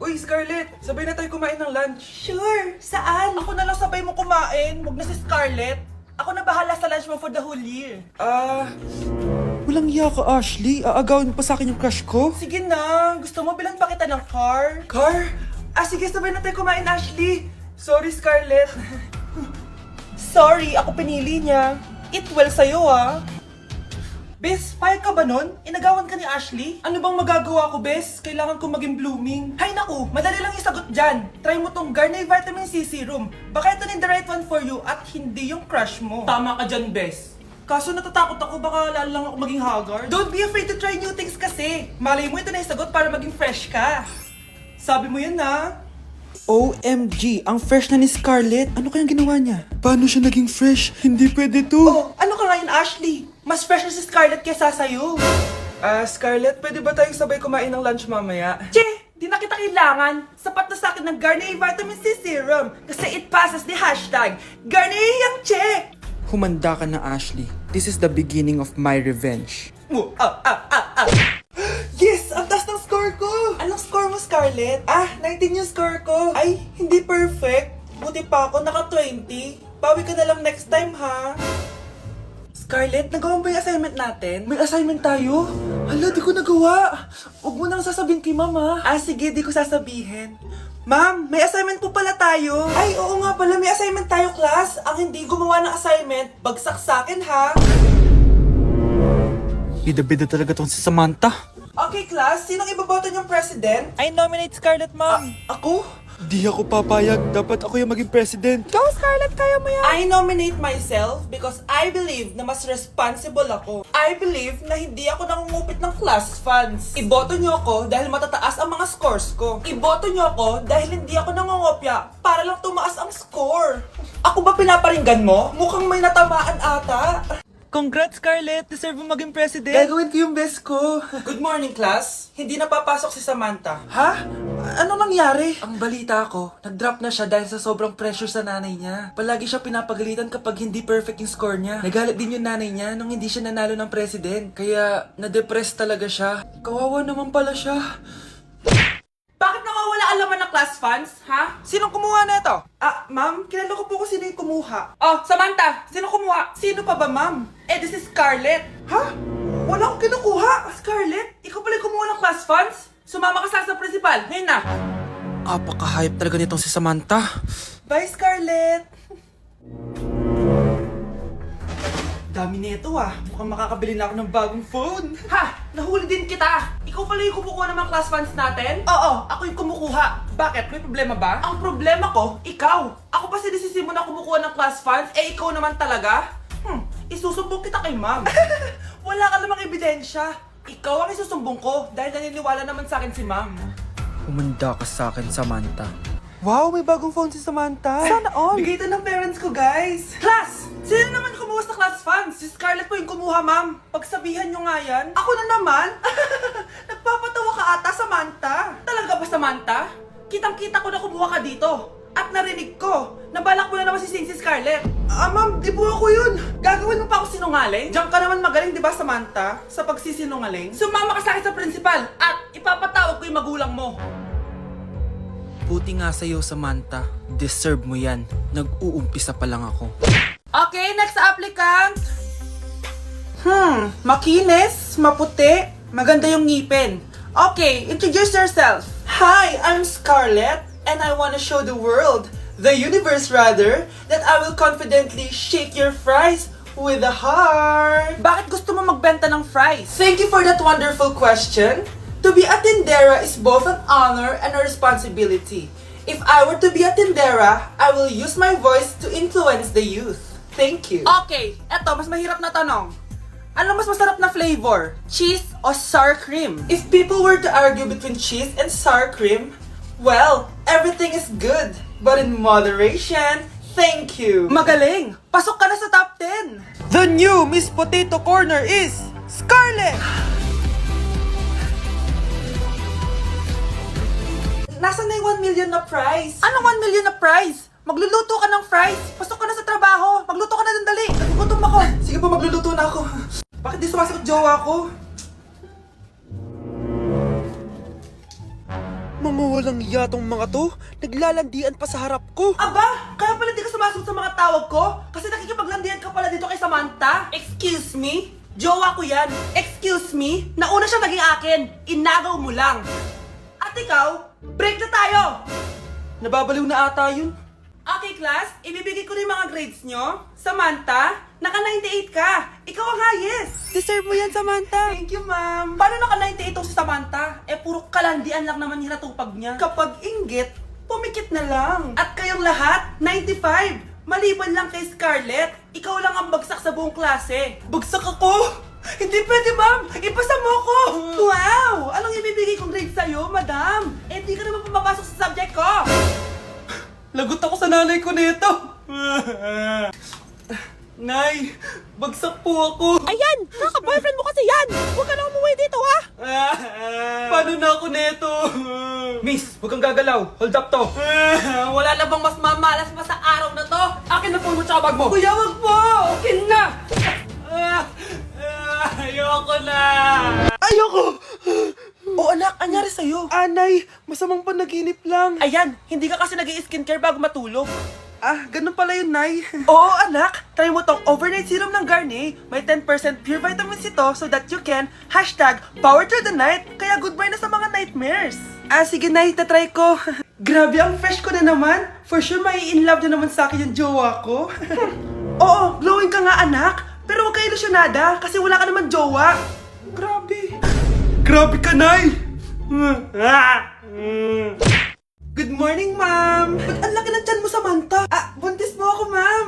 Uy, Scarlett! Sabay na tayo kumain ng lunch. Sure! Saan? Ako na lang sabay mo kumain. Huwag na si Scarlett. Ako na bahala sa lunch mo for the whole year. Walang iya ka, Ashley. Aagawin mo pa sa akin yung crush ko. Sige na. Gusto mo bilang pa kita ng car? Car? Sige, sabay na tayo kumain, Ashley. Sorry, Scarlett. Sorry, ako pinili niya. Eat well sa'yo, ah. Bes, payag ka ba nun? Inagawan ka ni Ashley? Ano bang magagawa ko, Bes? Kailangan ko maging blooming. Hay naku, madali lang yung sagot dyan. Try mo tong Garnier Vitamin C Serum. Baka ito na the right one for you at hindi yung crush mo. Tama ka dyan, Bes. Kaso natatakot ako, baka lalo lang ako maging haggard. Don't be afraid to try new things kasi. Malay mo ito na yung sagot para maging fresh ka. Sabi mo yun na. OMG, ang fresh na ni Scarlett. Ano kayang ginawa niya? Paano siya naging fresh? Hindi pwede to. Oh, ano ka ngayon, Ashley? Mas fresh na si Scarlett kesa sa'yo. Scarlett, pwede ba tayong sabay kumain ng lunch mamaya? Che! Di na kita kailangan. Sapat na sa akin ng Garnier Vitamin C Serum. Kasi it passes the hashtag Garnier yang che! Humanda ka na, Ashley. This is the beginning of my revenge. Yes! Ang taas ng score ko! Anong score mo, Scarlett? 19 yung score ko. Ay, hindi perfect. Buti pa ako, naka 20. Bawi ka na lang next time, ha? Scarlett, nagawa mo ba yung assignment natin? May assignment tayo? Hala, di ko nagawa. Huwag mo nang sasabihin kay mama. Sige, di ko sasabihin. Ma'am, may assignment po pala tayo. Ay, oo nga pala, may assignment tayo, class. Ang hindi gumawa ng assignment, bagsak sa akin, ha? Bida-bida talaga tong si Samantha. Okay, class, sinong iboboto niyong president? I nominate Scarlett, ma'am. Ako? Di ako papayag. Dapat ako yung maging president. Go, Scarlett! Kaya mo yan! I nominate myself because I believe na mas responsible ako. I believe na hindi ako nangungupit ng class funds. Iboto niyo ako dahil matataas ang mga scores ko. Iboto niyo ako dahil hindi ako nangungopya para lang tumaas ang score. Ako ba pinaparinggan mo? Mukhang may natamaan ata. Congrats, Scarlett! Deserve mo maging president! Gagawin ko yung best ko. Good morning, class. Hindi na papasok si Samantha. Ha? Ano nangyari? Ang balita ko, nag-drop na siya dahil sa sobrang pressure sa nanay niya. Palagi siya pinapagalitan kapag hindi perfect yung score niya. Nagalit din yung nanay niya nung hindi siya nanalo ng president. Kaya, na-depress talaga siya. Kawawa naman pala siya. Bakit nawawala ang laman ng class funds, ha? Sinong kumuha na ito? Ma'am, kilala ko po kung sino yung kumuha. Oh, Samantha, sino kumuha? Sino pa ba, ma'am? This is Scarlett. Ha? Wala akong kinukuha. Scarlett, ikaw pala yung kumuha ng class funds? Sumama ka sa principal, ngayon na. Apaka-hype talaga nitong si Samantha. Bye, Scarlett. Dami nito Mukhang makakabili na ako ng bagong phone. Ha! Nahuli din kita! Ikaw pala yung kumukuha ng mga class funds natin? Oo, ako yung kumukuha. Bakit? May problema ba? Ang problema ko, ikaw. Ako pa sinisisi mo na kumukuha ng class funds, ikaw naman talaga? Isusumbong kita kay ma'am. Wala ka namang ebidensya. Ikaw ang isusumbong ko dahil naniniwala naman sa akin si ma'am. Humanda ka sa akin, Samantha. Wow, may bagong phone si Samantha. Sana all. Bigay ito ng parents ko, guys. Class! Sino naman kumuha sa class funds? Si Scarlett po yung kumuha, ma'am. Pagsabihan nyo nga yan. Ako na naman? Nagpapatawa ka ata, Samantha. Talaga ba, Samantha? Kitang-kita ko na kumuha ka dito. At narinig ko. Nabalak mo na naman si Scarlett. Ma'am, di po ako yun. Gagawin mo pa ako sinungaling? Diyan ka naman magaling, di ba, Samantha? Sa pagsisinungaling? Sumama ka sa akin sa principal at ipapatawag ko yung magulang mo. Buti nga sa'yo, Samantha. Deserve mo yan. Nag-uumpisa pa lang ako. Okay, next applicant. Makinis, maputi, maganda yung ngipin. Okay, introduce yourself. Hi, I'm Scarlett, and I want to show the world, the universe rather, that I will confidently shake your fries with a heart. Bakit gusto mo magbenta ng fries? Thank you for that wonderful question. To be a tindera is both an honor and a responsibility. If I were to be a tindera, I will use my voice to influence the youth. Thank you. Okay, eto, mas mahirap na tanong. Ano mas masarap na flavor? Cheese o sour cream? If people were to argue between cheese and sour cream, well, everything is good, but in moderation. Thank you. Magaling! Pasok ka na sa top 10! The new Miss Potato Corner is Scarlett! Nasaan na yung 1 million na prize? Anong 1 million na prize? Magluluto ka ng fries. Pasok ka na sa trabaho. Magluto ka na dun, dali. Nagugutom ako. Sige po, magluluto na ako. Bakit di sumasagot jowa ko? Mga walang yatong mga to, naglalandian pa sa harap ko. Aba, kaya pala di ka sumasagot sa mga tawag ko? Kasi nakikipaglandian ka pala dito kay Samantha? Excuse me? Jowa ko yan. Excuse me? Nauna siya naging akin. Inagaw mo lang. At ikaw, break na tayo! Nababaliw na ata yun. Okay, class, ibibigay ko na yung mga grades nyo. Samantha, naka-98 ka. Ikaw ang highest. Deserve mo yan, Samantha. Thank you, ma'am. Paano naka-98 tong si Samantha? Eh, puro kalandian lang naman yung natupag niya. Kapag inggit, pumikit na lang. At kayong lahat, 95. Maliban lang kay Scarlett, ikaw lang ang bagsak sa buong klase. Bagsak ako? Hindi pwede, ma'am. Ipasa mo ko. Wow! Anong ibibigay kong grade sa'yo, madam? Eh, di ka naman pumapasok sa subject ko. Lagot ako sa nanay ko nito. Nay, bagsak po ako. Ayan! Kaka-boyfriend mo kasi yan! Huwag ka na umuwi dito, ha? Paano na ako nito? Miss, huwag kang gagalaw. Hold up to. Wala na bang mas mamalas pa sa araw na to? Akin na phone mo tsaka bag mo. Kuya, wag po. Akin na. Ayoko na. Ayoko. O anak, anyari sa'yo? Anay, masamang panaginip lang. Ayan, hindi ka kasi nag-i-skincare bago matulog. Ah, ganun pala yun, Nay. Oo, anak. Try mo tong overnight serum ng Garnier. May 10% pure vitamins ito so that you can #power through the night. Kaya goodbye na sa mga nightmares. Ah, sige, Nay. Tatry ko. Grabe, ang fresh ko na naman. For sure, may in love na naman sa akin yung jowa ko. Oo, glowing ka nga, anak. Pero huwag ka ilusyonada kasi wala ka naman jowa. Grabe. Grabe ka, Nay. Good morning, ma'am! Ba't ang laki ng tiyan mo, Samantha? Ah, buntis mo ako, ma'am!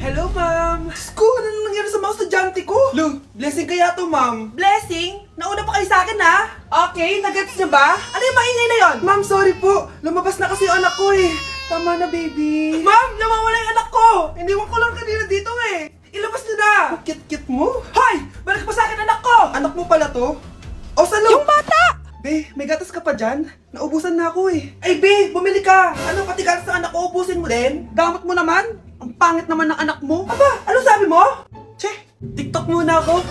Hello, ma'am! Sko, ano nang nangyari sa mga estudyante ko? Lo, blessing kaya to, ma'am. Blessing? Nauna pa kayo sa akin, ha? Okay, nagets niyo ba? Ano yung maingay na yon? Ma'am, sorry po. Lumabas na kasi yung anak ko, eh. Tama na, baby. Ma'am, nawawala yung anak ko! Iniwan ko lang kanina dito, eh. Ilabas niyo na! Kit-kit mo? Hoy! Balik pa sa akin, anak ko! Anak mo pala to? O, salo! Yung bata! Be, may gatas ka pa dyan? Naubusan na ako eh. Ay, Be, bumili ka! Ano, pati gatas ng anak ko, ubusin mo din? Damot mo naman? Ang pangit naman ng anak mo. Aba, ano sabi mo? Che, TikTok muna ako.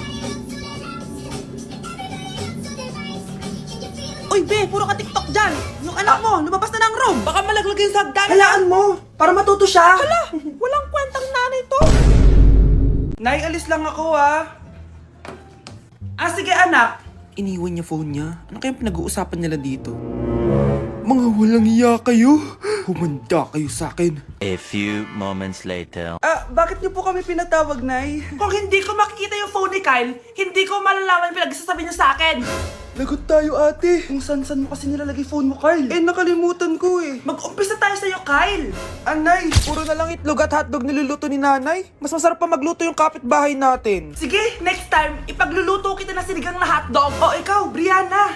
Uy, Be, puro ka TikTok dyan. Yung anak mo, lumabas na ng room. Baka malaglag yung sagdan. Halaan mo, para matuto siya. Hala, walang kwentang nanay to. Nay, alis lang ako ah. Ah, sige anak. Iniwan niya phone niya. Ano kayang pinag-uusapan nila dito? Mga walang iya kayo. Humanda kayo sa akin. A few moments later. Ah, bakit niyo po kami pinatawag, Nay? Kung hindi ko makikita yung phone ni Kyle, hindi ko malalaman yung pinagsasabi niyo sa akin. Lagot tayo, ate. Kung san-san mo kasi nilalagay phone mo, Kyle. Eh, nakalimutan ko eh. Mag-umpisa tayo sa'yo, Kyle. Anay, puro na lang itlog at hotdog niluluto ni nanay. Mas masarap pa magluto yung kapitbahay natin. Sige, next time, ipagluluto kita na sinigang na hotdog. O ikaw, Brianna.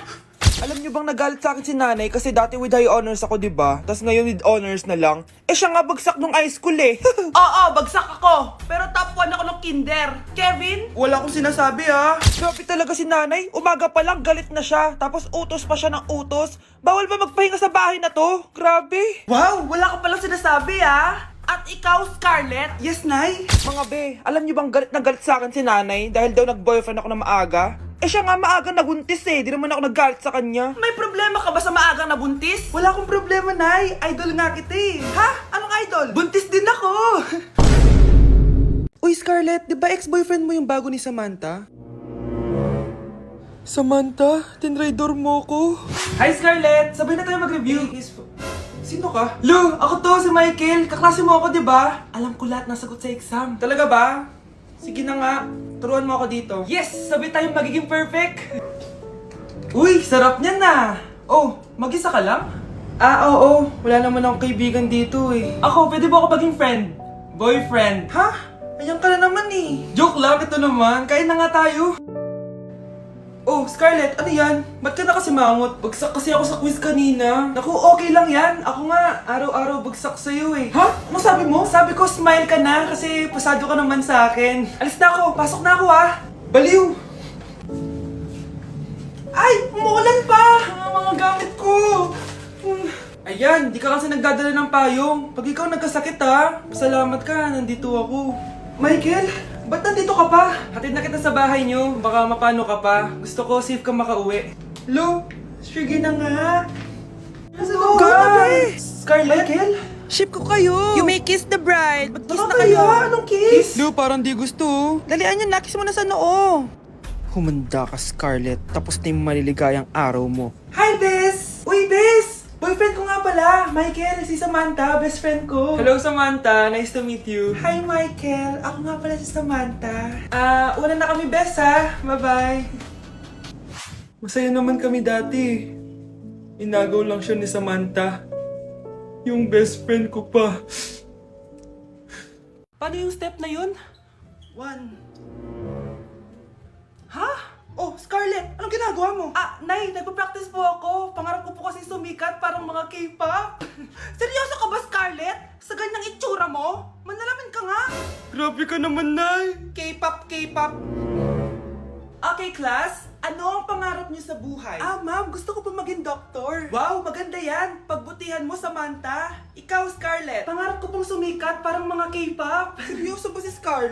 Alam niyo bang nagalit sa akin si nanay kasi dati with high honors ako, di ba? Tapos ngayon with honors na lang. Eh siya nga bagsak nung high school eh. Oo, bagsak ako. Pero top 1 ako ng kinder. Kevin? Wala akong sinasabi ha. Grabe talaga si nanay. Umaga pa lang galit na siya. Tapos utos pa siya ng utos. Bawal ba magpahinga sa bahay na to? Grabe. Wow, wala ka palang sinasabi ah. At ikaw, Scarlett? Yes, Nay? Mga be, alam niyo bang galit na galit sa akin si nanay dahil daw nag-boyfriend ako na maaga? Eh siya nga maaga nabuntis eh. Di naman ako naggalit sa kanya. May problema ka ba sa maagang nabuntis? Wala akong problema, Nay. Idol nga kita eh. Ha? Anong idol? Buntis din ako. Uy, Scarlett, di ba ex-boyfriend mo yung bago ni Samantha? Samantha, tinraidor mo ko. Hi, Scarlett. Sabay na tayo mag-review. Sino ka? Lu, ako to, si Michael. Kaklase mo ako, di ba? Alam ko lahat ng sagot sa exam. Talaga ba? Sige na nga. Turuan mo ako dito. Yes! Sabay tayong magiging perfect. Uy, sarap niyan na. Oh, mag-isa ka lang? Ah, oo. Wala naman akong kaibigan dito eh. Ako, pwede ba ako maging friend? Boyfriend. Ha? Ayan ka na naman eh. Joke lang, ito naman. Kain na nga tayo. Oh, Scarlett, ano yan? Ba't ka na kasi mangot? Bagsak kasi ako sa quiz kanina. Naku, okay lang yan. Ako nga, araw-araw bagsak sa'yo eh. Ha? Ano sabi mo? Sabi ko, smile ka na kasi pasado ka naman sa akin. Alis na ako, pasok na ako ah. Baliw! Ay, umuulan pa! Ang mga gamit ko! Ayan, di ka kasi nagdadala ng payong. Pag ikaw nagkasakit ha, pasalamat ka, nandito ako. Michael, ba't nandito ka pa? Hatid na kita sa bahay niyo, baka mapano ka pa. Gusto ko safe ka makauwi. Lo, Sige na nga. Go Go na, be. Scarlett? Michael? Ship ko kayo. You may kiss the bride. Mag-kiss Ano na kayo. kaya? Anong kiss? Lu, parang di gusto. Dalian yun, nakis mo na sa noo. Humanda ka, Scarlett. Tapos na yung maliligayang araw mo. Hi, Bes! Uy, Bes! Boyfriend ko nga pala. Michael, si Samantha, best friend ko. Hello, Samantha. Nice to meet you. Hi, Michael. Ako nga pala si Samantha. Una na kami, Bes, ha? Bye-bye. Masaya naman kami dati. Inagaw lang siya ni Samantha. Yung best friend ko pa. Paano yung step na yun? 1. Ha? Oh, Scarlett, anong ginagawa mo? Nay, nagpa-practice po ako. Pangarap ko po kasi sumikat parang mga K-pop. Seryoso ka ba, Scarlett? Sa ganyang itsura mo? Manalamin ka nga. Grabe ka naman, Nay. K-pop, K-pop. Okay, class. Ano ang pangarap niyo sa buhay? Ma'am, gusto ko po maging doktor. Wow, maganda yan. Pagbutihan mo, Samantha. Ikaw, Scarlett. Pangarap ko pong sumikat parang mga K-pop. Seryoso ba si Scarlett?